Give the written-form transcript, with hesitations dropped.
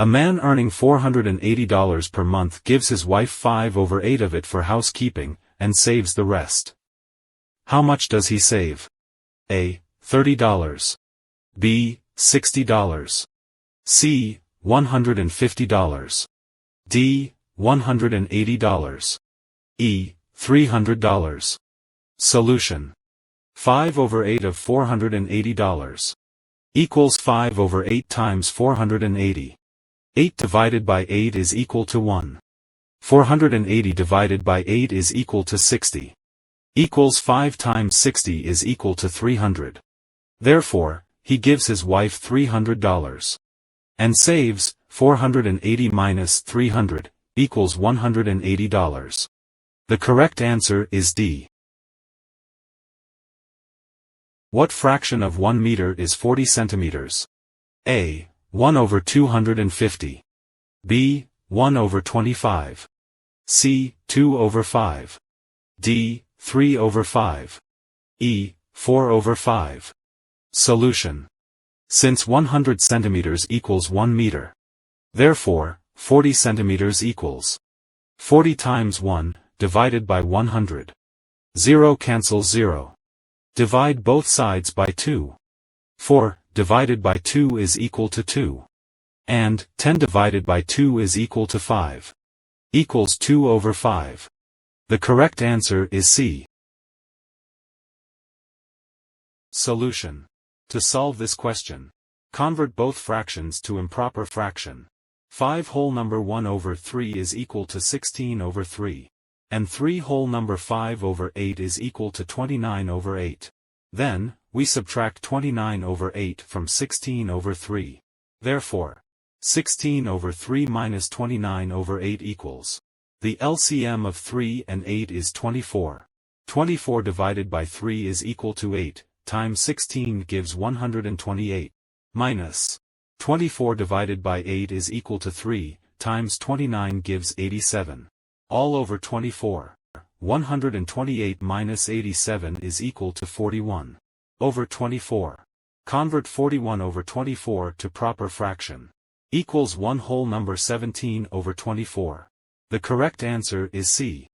A man earning $480 per month gives his wife 5/8 of it for housekeeping, and saves the rest. How much does he save? A. $30. B. $60. C. $150. D. $180. E. $300. Solution. 5/8 of $480 equals 5/8 times 480. 8 divided by 8 is equal to 1. 480 divided by 8 is equal to 60. Equals 5 times 60 is equal to 300. Therefore, he gives his wife $300. And saves, 480 minus 300, equals $180. The correct answer is D. What fraction of 1 meter is 40 centimeters? A. 1/250. B. 1/25. C. 2/5. D. 3/5. E. 4/5. Solution. Since 100 centimeters equals 1 meter. Therefore, 40 centimeters equals 40 times 1, divided by 100. 0 cancels 0. Divide both sides by 2. 4 divided by 2 is equal to 2. And 10 divided by 2 is equal to 5. Equals 2/5. The correct answer is C. Solution. To solve this question, convert both fractions to improper fraction. 5 whole number 1/3 is equal to 16/3. And 3 whole number 5/8 is equal to 29/8. Then, we subtract 29/8 from 16/3. Therefore, 16/3 minus 29/8 equals. The LCM of 3 and 8 is 24. 24 divided by 3 is equal to 8, times 16 gives 128. Minus 24 divided by 8 is equal to 3, times 29 gives 87. All over 24. 128 minus 87 is equal to 41. Over 24. Convert 41/24 to proper fraction. Equals 1 whole number 17/24. The correct answer is C.